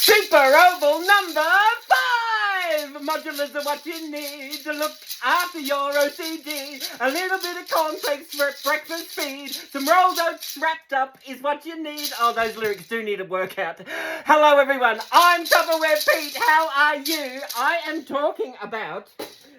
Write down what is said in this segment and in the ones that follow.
Super Oval number 5! Modulars are what you need to look after your OCD. A little bit of cornflakes for breakfast feed. Some rolled oats wrapped up is what you need. Oh, those lyrics do need a workout. Hello, everyone. I'm Tupperware Pete. How are you? I am talking about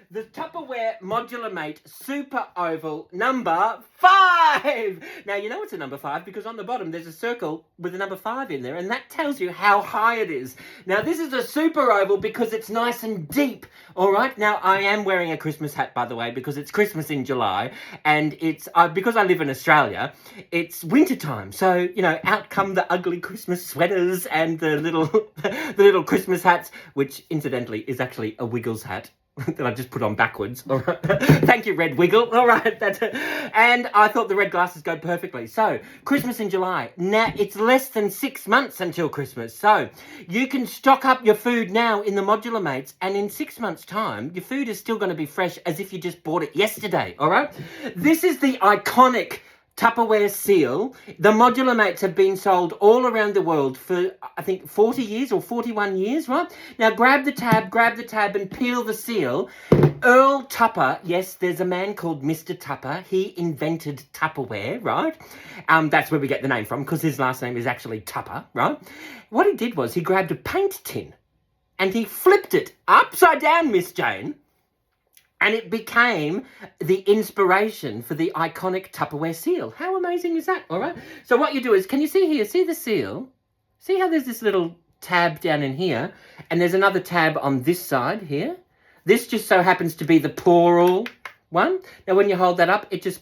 the Tupperware Modular Mate Super Oval number 5. Now, you know it's a number 5 because on the bottom there's a circle with a number 5 in there, and that tells you how high it is. Now, this is a Super Oval because it's nice and deep, all right? Now, I am wearing a Christmas hat, by the way, because it's Christmas in July, and it's because I live in Australia, it's winter time. So, you know, out come the ugly Christmas sweaters and the little Christmas hats, which, incidentally, is actually a Wiggles hat that I just put on backwards. All right. Thank you, Red Wiggle. All right. And I thought the red glasses go perfectly. So, Christmas in July. Now, it's less than 6 months until Christmas. So, you can stock up your food now in the Modular Mates, and in 6 months' time, your food is still going to be fresh as if you just bought it yesterday. All right. This is the iconic Tupperware seal. The Modular Mates have been sold all around the world for, I think, 40 years or 41 years, right? Now, grab the tab and peel the seal. Earl Tupper, yes, there's a man called Mr. Tupper. He invented Tupperware, right? That's where we get the name from, because his last name is actually Tupper, right? What he did was he grabbed a paint tin and he flipped it upside down, Miss Jane, and it became the inspiration for the iconic Tupperware seal. How amazing is that, all right? So what you do is, can you see here, see the seal? See how there's this little tab down in here, and there's another tab on this side here? This just so happens to be the plural one. Now, when you hold that up, it just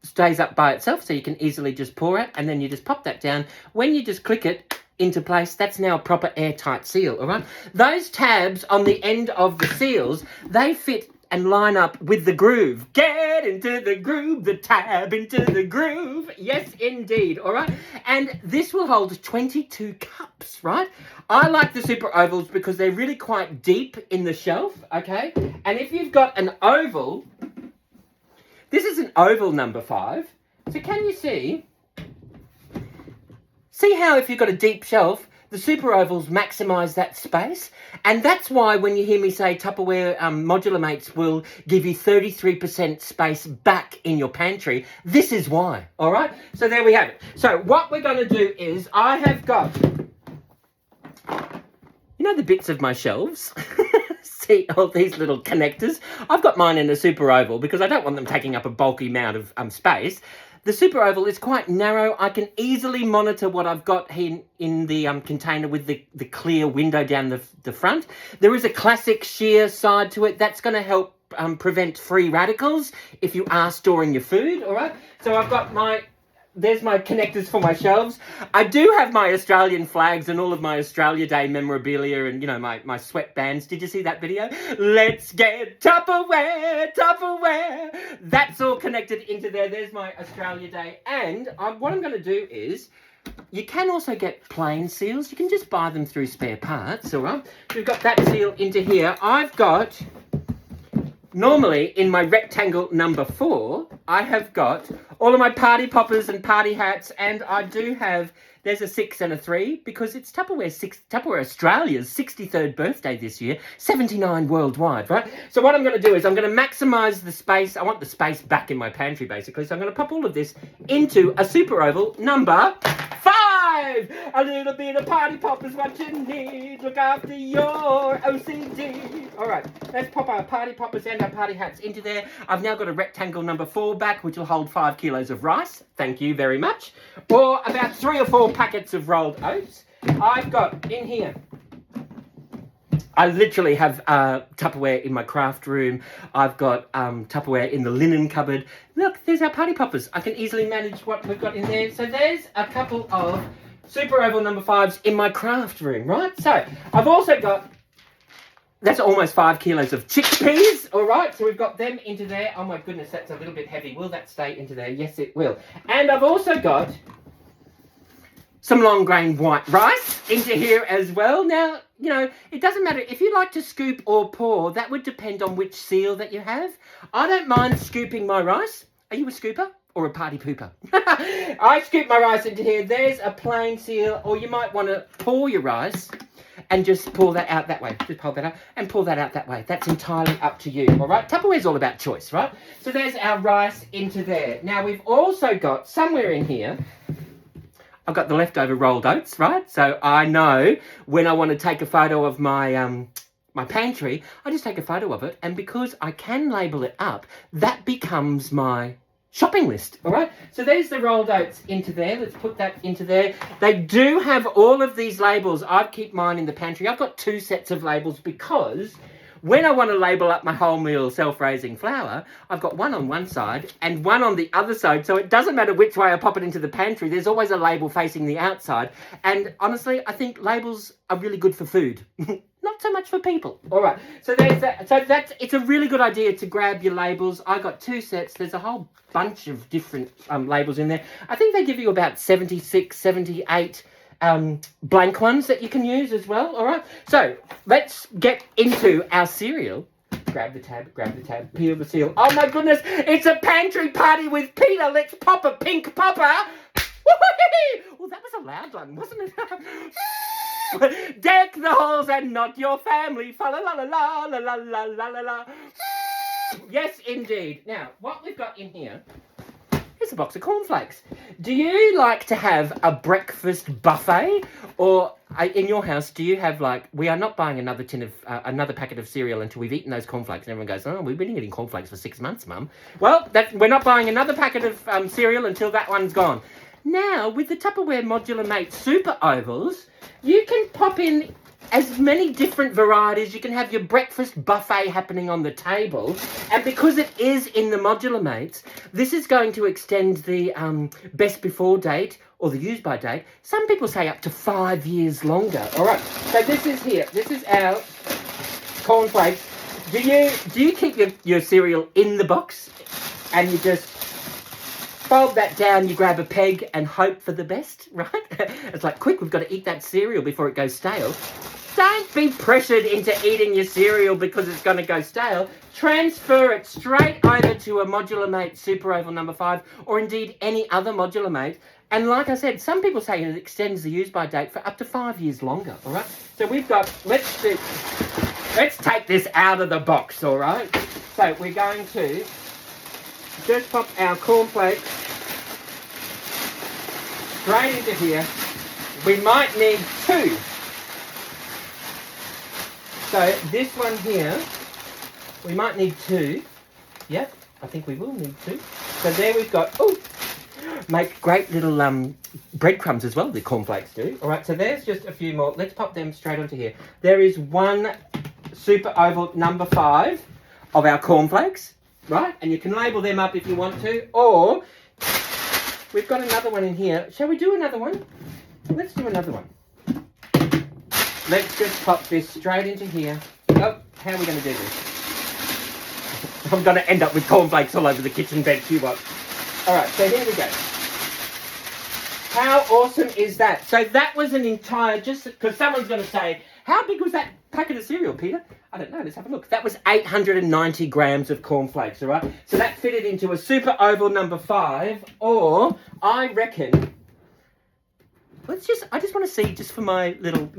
stays up by itself, so you can easily just pour it, and then you just pop that down. When you just click it into place, that's now a proper airtight seal, all right? Those tabs on the end of the seals, they fit and line up with the groove. Get into the groove, the tab into the groove. Yes, indeed, all right? And this will hold 22 cups, right? I like the Super Ovals because they're really quite deep in the shelf, okay? And if you've got an oval, this is an oval number 5. So can you see how if you've got a deep shelf, the Super Ovals maximise that space, and that's why when you hear me say Tupperware Modular Mates will give you 33% space back in your pantry, this is why, all right? So there we have it. So what we're going to do is I have got, you know the bits of my shelves? See all these little connectors? I've got mine in a Super Oval because I don't want them taking up a bulky amount of space. The Super Oval is quite narrow. I can easily monitor what I've got in the container with the clear window down the front. There is a classic sheer side to it. That's going to help prevent free radicals if you are storing your food, all right? So I've got there's my connectors for my shelves. I do have my Australian flags and all of my Australia Day memorabilia and, you know, my sweatbands. Did you see that video? Let's get Tupperware, Tupperware. That's all connected into there. There's my Australia Day. And what I'm going to do is, you can also get plain seals. You can just buy them through spare parts, all right? We've got that seal into here. I've got, normally in my rectangle number 4, I have got all of my party poppers and party hats, and I do have, there's a 6 and a 3 because it's Tupperware Australia's 63rd birthday this year, 79 worldwide, right? So what I'm going to do is I'm going to maximise the space. I want the space back in my pantry, basically. So I'm going to pop all of this into a Super Oval number 5. A little bit of party pop is what you need. Look after your OCD. All right, let's pop our party poppers and our party hats into there. I've now got a rectangle number 4 back, which will hold 5 kilos of rice. Thank you very much. Or about 3 or 4 packets of rolled oats. I've got in here, I literally have Tupperware in my craft room. I've got Tupperware in the linen cupboard. Look, there's our party poppers. I can easily manage what we've got in there. So there's a couple of Super Oval number 5s in my craft room, right? So I've also got, that's almost 5 kilos of chickpeas, all right? So we've got them into there. Oh my goodness, that's a little bit heavy. Will that stay into there? Yes, it will. And I've also got some long grain white rice into here as well. Now, you know, it doesn't matter. If you like to scoop or pour, that would depend on which seal that you have. I don't mind scooping my rice. Are you a scooper or a party pooper? I scoop my rice into here. There's a plain seal, or you might want to pour your rice and just pull that out that way. Just pull that out and pull that out that way. That's entirely up to you, all right? Tupperware's all about choice, right? So there's our rice into there. Now, we've also got somewhere in here, I've got the leftover rolled oats, right? So I know when I want to take a photo of my my pantry, I just take a photo of it, and because I can label it up, that becomes my shopping list, all right? So there's the rolled oats into there. Let's put that into there. They do have all of these labels. I keep mine in the pantry. I've got 2 sets of labels because when I want to label up my wholemeal self-raising flour, I've got one on one side and one on the other side. So it doesn't matter which way I pop it into the pantry. There's always a label facing the outside. And honestly, I think labels are really good for food. Not so much for people. All right. So there's that. So it's a really good idea to grab your labels. I got 2 sets. There's a whole bunch of different labels in there. I think they give you about 76, 78 blank ones that you can use as well. All right. So let's get into our cereal. Grab the tab, peel the seal. Oh my goodness, it's a pantry party with Peter. Let's pop a pink popper. Well, that was a loud one, wasn't it? Deck the halls and not your family. Fa la la la la la la la la la. Yes, indeed. Now, what we've got in here is a box of cornflakes. Do you like to have a breakfast buffet, or in your house do you have we are not buying another tin of another packet of cereal until we've eaten those cornflakes? And everyone goes, oh, we've been eating cornflakes for 6 months, Mum. Well, we're not buying another packet of cereal until that one's gone. Now, with the Tupperware Modular Mate Super Ovals, you can pop in as many different varieties. You can have your breakfast buffet happening on the table. And because it is in the Modular Mates, this is going to extend the best before date or the use by date. Some people say up to 5 years longer. All right, so this is here. This is our cornflakes. Do you keep your cereal in the box and you just fold that down, you grab a peg and hope for the best, right? It's like, quick, we've got to eat that cereal before it goes stale. Don't be pressured into eating your cereal because it's going to go stale. Transfer it straight over to a Modular Mate Super Oval number 5, or indeed any other Modular Mate. And like I said, some people say it extends the use-by date for up to 5 years longer, all right? So we've got, let's take this out of the box, all right? So we're going to just pop our cornflakes straight into here. We might need 2. So this one here, we might need 2. Yep, I think we will need 2. So there we've got, make great little breadcrumbs as well, the cornflakes do. All right, so there's just a few more. Let's pop them straight onto here. There is 1 Super Oval number 5 of our cornflakes, right? And you can label them up if you want to, or we've got another one in here. Shall we do another one? Let's do another one. Let's just pop this straight into here. Oh, how are we going to do this? I'm going to end up with cornflakes all over the kitchen bench, you what? All right, so here we go. How awesome is that? So that was an entire, just because someone's going to say, how big was that packet of cereal, Peter? I don't know, let's have a look. That was 890 grams of cornflakes, all right? So that fitted into a Super Oval number 5, or I reckon, I just want to see, just for my little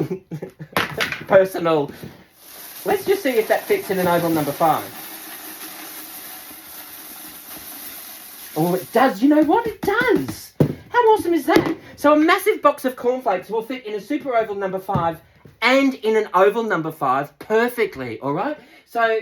personal, let's just see if that fits in an Oval number 5. Oh, it does. You know what? It does. How awesome is that? So a massive box of cornflakes will fit in a Super Oval number 5 and in an Oval number 5 perfectly, all right? So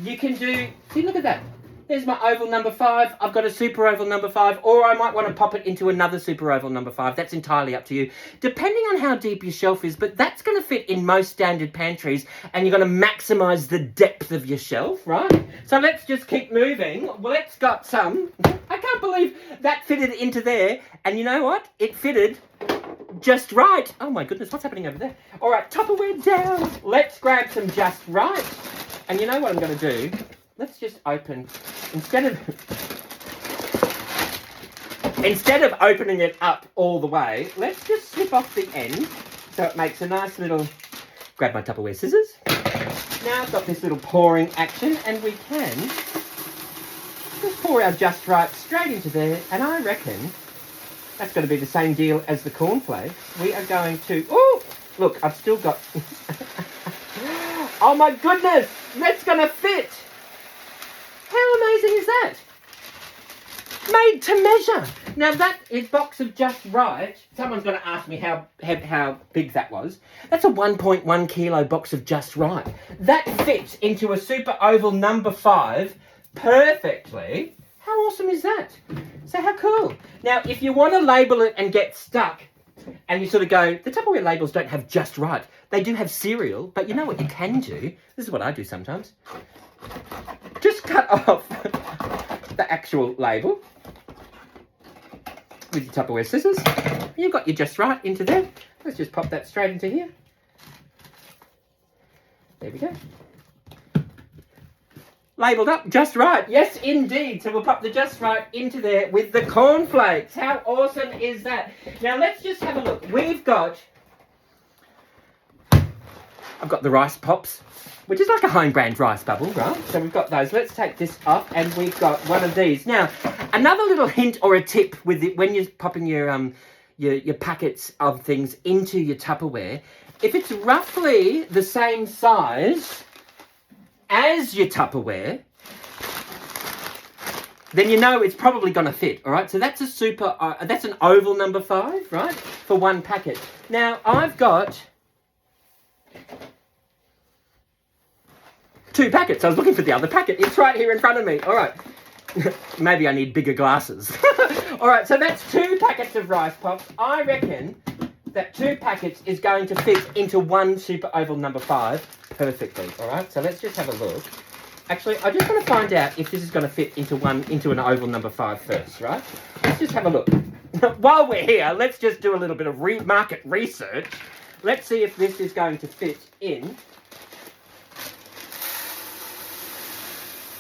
you can do, see, look at that. There's my Oval number 5. I've got a Super Oval number 5, or I might want to pop it into another Super Oval number 5. That's entirely up to you, depending on how deep your shelf is, but that's going to fit in most standard pantries, and you're going to maximise the depth of your shelf, right? So let's just keep moving. Well, it's got some. I can't believe that fitted into there, and you know what? It fitted just right. Oh my goodness, what's happening over there? All right, Tupperware down. Let's grab some just right. And you know what I'm going to do? Let's just open, instead of opening it up all the way, let's just snip off the end so it makes a nice little, grab my Tupperware scissors. Now I've got this little pouring action, and we can just pour our just right straight into there, and I reckon that's going to be the same deal as the cornflakes. We are going to, Look, I've still got... Oh my goodness! That's going to fit! How amazing is that? Made to measure. Now that is box of Just Right. Someone's going to ask me how big that was. That's a 1.1 kilo box of Just Right. That fits into a super oval number 5 perfectly. How awesome is that? So how cool. Now, if you want to label it and get stuck, and you sort of go, the Tupperware labels don't have Just Right. They do have cereal, but you know what you can do? This is what I do sometimes. Just cut off the actual label with your Tupperware scissors. You've got your Just Right into there. Let's just pop that straight into here. There we go. Labelled up, Just Right. Yes, indeed. So we'll pop the Just Right into there with the cornflakes. How awesome is that? Now, let's just have a look. I've got the rice pops, which is like a home brand rice bubble, right? So we've got those. Let's take this off, and we've got one of these. Now, another little hint or a tip with it when you're popping your packets of things into your Tupperware, if it's roughly the same size as your Tupperware, then you know it's probably going to fit, all right? So that's that's an oval number 5, right, for one packet. Now, I've got 2 packets. I was looking for the other packet. It's right here in front of me. All right. Maybe I need bigger glasses. All right, so that's 2 packets of rice pops. I reckon that 2 packets is going to fit into one super oval number 5 perfectly. All right, so let's just have a look. Actually, I just want to find out if this is going to fit into an oval number 5 first, right? Let's just have a look. While we're here, let's just do a little bit of market research. Let's see if this is going to fit in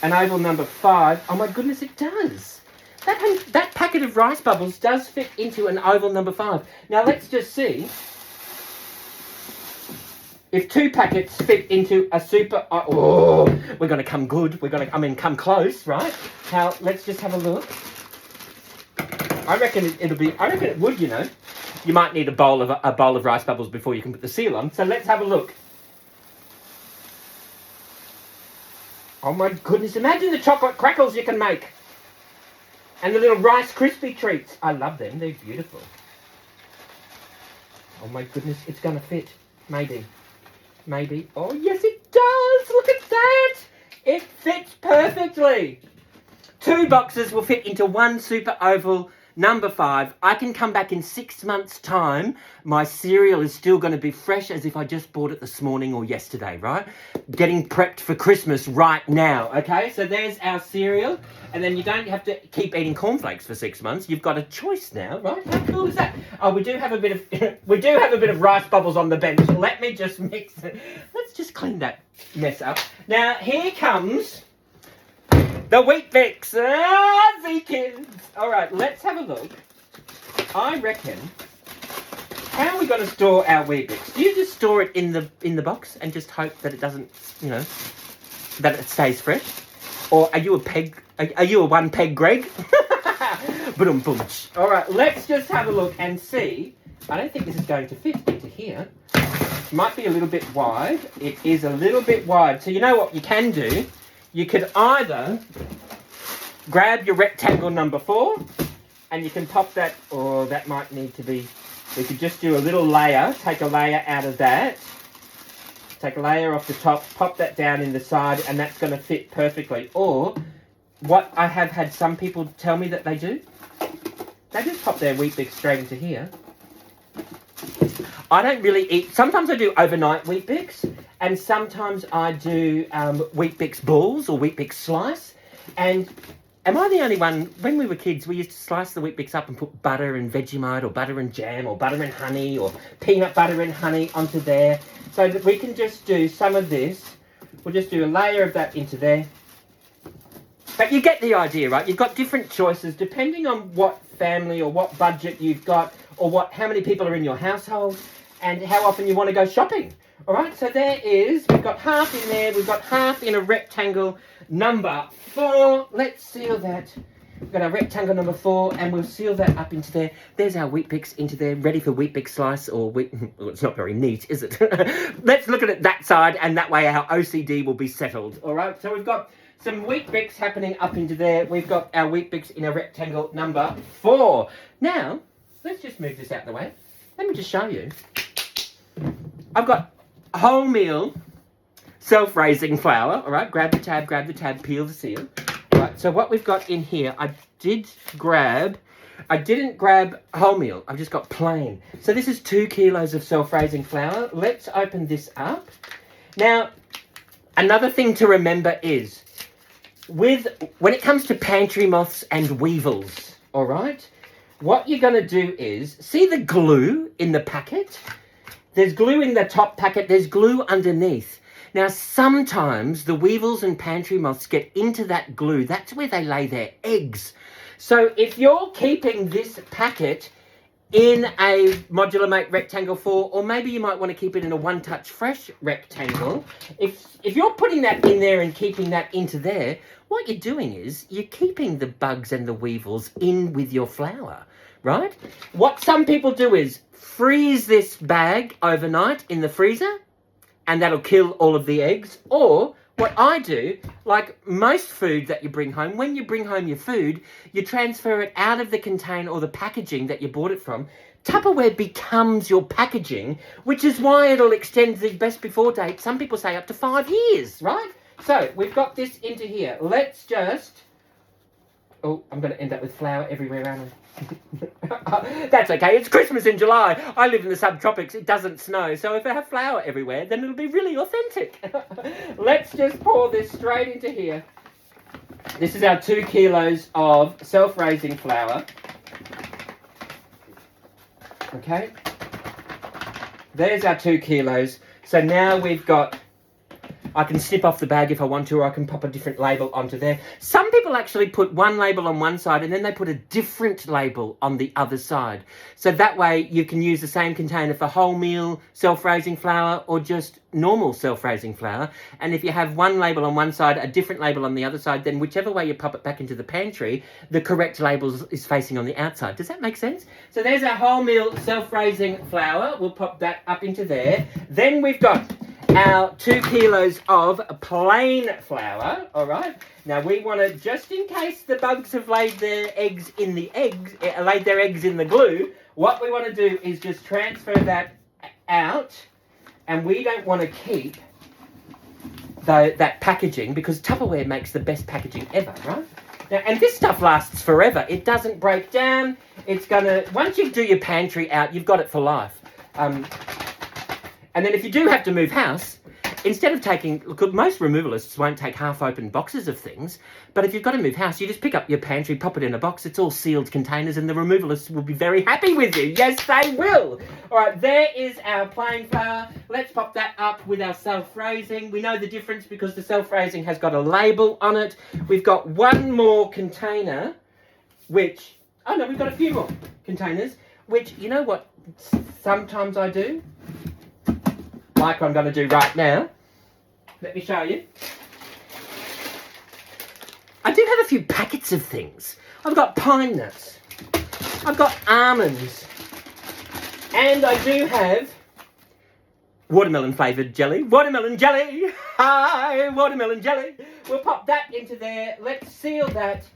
an oval number 5. Oh my goodness, it does. That packet of rice bubbles does fit into an oval number 5. Now let's just see if 2 packets fit into a super... Oh, we're going to come good. Come close, right? Let's just have a look. I reckon it would, you know. You might need a bowl of rice bubbles before you can put the seal on. So let's have a look. Oh my goodness, imagine the chocolate crackles you can make. And the little Rice Krispie treats. I love them, they're beautiful. Oh my goodness, it's going to fit. Maybe. Oh yes, it does. Look at that. It fits perfectly. 2 boxes will fit into one super oval number 5. I can come back in 6 months' time. My cereal is still going to be fresh as if I just bought it this morning or yesterday, right? Getting prepped for Christmas right now, okay? So there's our cereal. And then you don't have to keep eating cornflakes for 6 months. You've got a choice now, right? How cool is that? Oh, we do have a bit of rice bubbles on the bench. Let me just mix it. Let's just clean that mess up. Now, here comes the Wheat Bix. The kids. All right, let's have a look. I reckon, how are we going to store our Wheat Bix? Do you just store it in the box and just hope that it doesn't, that it stays fresh? Or are you a one peg Greg? Boom, boom. All right, let's just have a look and see. I don't think this is going to fit into here. It might be a little bit wide. It is a little bit wide. So you know what you can do? You could either grab your rectangle number 4 and you can pop that, or that might need to be, we could just do a little layer, take a layer out of that. Take a layer off the top, pop that down in the side, and that's going to fit perfectly. Or, what I have had some people tell me that they do, they just pop their Wheat Bix straight into here. I don't really eat, sometimes I do overnight Wheat Bix, and sometimes I do Wheat Bix balls or Wheat Bix slice. And am I the only one, when we were kids, we used to slice the Wheat Bix up and put butter and Vegemite or butter and jam or butter and honey or peanut butter and honey onto there. So that we can just do some of this. We'll just do a layer of that into there. But you get the idea, right? You've got different choices depending on what family or what budget you've got, or how many people are in your household, and how often you want to go shopping. All right, so we've got half in there. We've got half in a rectangle number 4. Let's seal that We've got our rectangle number 4, and we'll seal that up into there. There's our Wheat Bix into there, ready for Wheat Bix slice, or wheat. Well, it's not very neat, is it? Let's look at it that side, and that way our OCD will be settled. All right, so we've got some Wheat Bix happening up into there. We've got our Wheat Bix in a rectangle number 4. Now, let's just move this out of the way. Let me just show you. I've got wholemeal self-raising flour. All right, grab the tab, peel the seal. All right, so what we've got in here, I didn't grab wholemeal. I've just got plain. So this is 2 kilos of self-raising flour. Let's open this up. Now, another thing to remember is, when it comes to pantry moths and weevils, all right, what you're going to do is, see the glue in the packet? There's glue in the top packet, there's glue underneath. Now, sometimes the weevils and pantry moths get into that glue. That's where they lay their eggs. So if you're keeping this packet in a Modular Mate Rectangle 4, or maybe you might want to keep it in a One Touch Fresh rectangle, if you're putting that in there and keeping that into there, what you're doing is you're keeping the bugs and the weevils in with your flour, right? What some people do is freeze this bag overnight in the freezer, and that'll kill all of the eggs. Or what I do, like most food that you bring home, when you bring home your food, you transfer it out of the container or the packaging that you bought it from. Tupperware becomes your packaging, which is why it'll extend the best before date. Some people say up to 5 years, right? So we've got this into here. Let's just... Oh, I'm going to end up with flour everywhere, aren't I? That's okay. It's Christmas in July. I live in the subtropics. It doesn't snow. So if I have flour everywhere, then it'll be really authentic. Let's just pour this straight into here. This is our 2 kilos of self-raising flour. Okay. There's our 2 kilos. So now we've got... I can snip off the bag if I want to, or I can pop a different label onto there. Some people actually put one label on one side and then they put a different label on the other side. So that way you can use the same container for wholemeal self-raising flour or just normal self-raising flour. And if you have one label on one side, a different label on the other side, then whichever way you pop it back into the pantry, the correct label is facing on the outside. Does that make sense? So there's our wholemeal self-raising flour. We'll pop that up into there. Then we've got our 2 kilos of plain flour, all right? Now we want to, just in case the bugs have laid their eggs in the glue, what we want to do is just transfer that out, and we don't want to keep that packaging because Tupperware makes the best packaging ever, right? Now, and this stuff lasts forever. It doesn't break down. It's gonna, once you do your pantry out, you've got it for life. And then if you do have to move house, instead of taking... Look, most removalists won't take half-open boxes of things, but if you've got to move house, you just pick up your pantry, pop it in a box. It's all sealed containers, and the removalists will be very happy with you. Yes, they will. All right, there is our plain flour. Let's pop that up with our self-raising. We know the difference because the self-raising has got a label on it. We've got one more container, which... Oh, no, we've got a few more containers, which, you know what sometimes I do? Like I'm going to do right now. Let me show you. I do have a few packets of things. I've got pine nuts. I've got almonds. And I do have watermelon flavoured jelly. Watermelon jelly! Hi, watermelon jelly! We'll pop that into there. Let's seal that.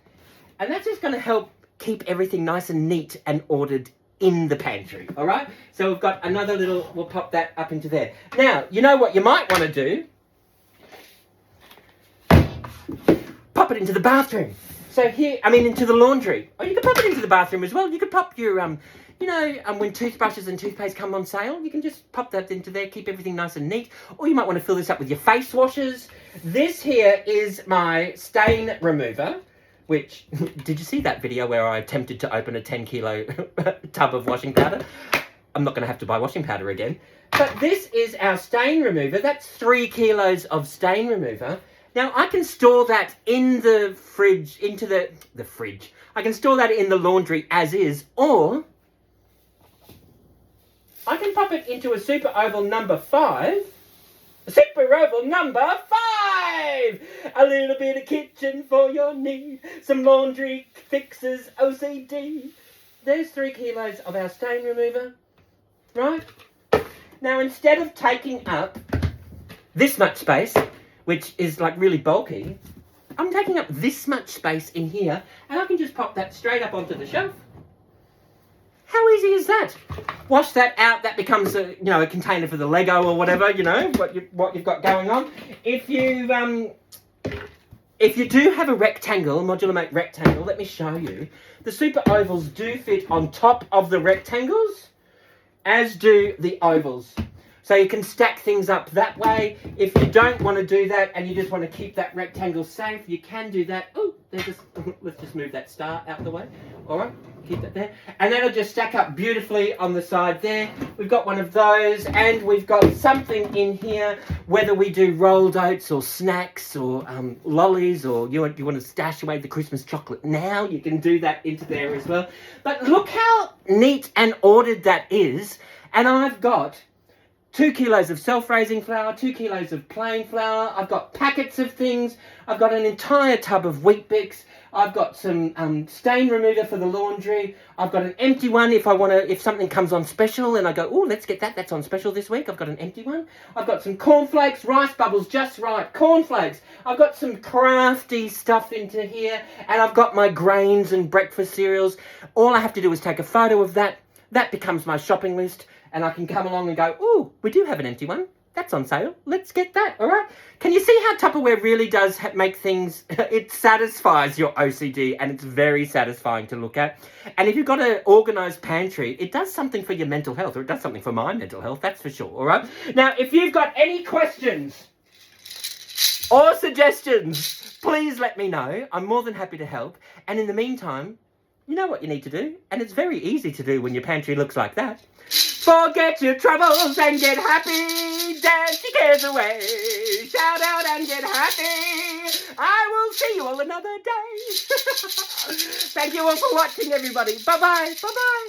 And that's just going to help keep everything nice and neat and ordered in the pantry, all right? So we've got another little, we'll pop that up into there. Now, you know what you might want to do? Pop it into the bathroom. So here, into the laundry. Or you could pop it into the bathroom as well. You could pop your, when toothbrushes and toothpaste come on sale, you can just pop that into there, keep everything nice and neat. Or you might want to fill this up with your face washers. This here is my stain remover. Which, did you see that video where I attempted to open a 10 kilo tub of washing powder? I'm not going to have to buy washing powder again. But this is our stain remover. That's 3 kilos of stain remover. Now, I can store that in the fridge, into the fridge. I can store that in the laundry as is, or I can pop it into a Super Oval number 5. Super Oval number 5! 5. A little bit of kitchen for your need. Some laundry fixes OCD. There's 3 kilos of our stain remover, right? Now, instead of taking up this much space, which is like really bulky, I'm taking up this much space in here, and I can just pop that straight up onto the shelf. How easy is that? Wash that out, that becomes a, you know, a container for the Lego or whatever, you know, what you've got going on. If you do have a rectangle, a Modular Mate rectangle, let me show you. The super ovals do fit on top of the rectangles, as do the ovals. So you can stack things up that way. If you don't want to do that and you just want to keep that rectangle safe, you can do that. Oh, let's just move that star out the way. All right, keep that there. And that'll just stack up beautifully on the side there. We've got one of those, and we've got something in here, whether we do rolled oats or snacks or lollies, or you want to stash away the Christmas chocolate now, you can do that into there as well. But look how neat and ordered that is. And I've got 2 kilos of self-raising flour, 2 kilos of plain flour. I've got packets of things. I've got an entire tub of Wheat Bix. I've got some stain remover for the laundry. I've got an empty one if something comes on special and I go, oh, let's get that. That's on special this week. I've got an empty one. I've got some cornflakes, rice bubbles, just right. Cornflakes. I've got some crafty stuff into here, and I've got my grains and breakfast cereals. All I have to do is take a photo of that. That becomes my shopping list. And I can come along and go, oh, we do have an empty one. That's on sale. Let's get that, all right? Can you see how Tupperware really does make things, it satisfies your OCD, and it's very satisfying to look at. And if you've got an organised pantry, it does something for your mental health, or it does something for my mental health, that's for sure, all right? Now, if you've got any questions or suggestions, please let me know. I'm more than happy to help. And in the meantime, you know what you need to do, and it's very easy to do when your pantry looks like that. Forget your troubles and get happy. Dance your cares away. Shout out and get happy. I will see you all another day. Thank you all for watching, everybody. Bye-bye. Bye-bye.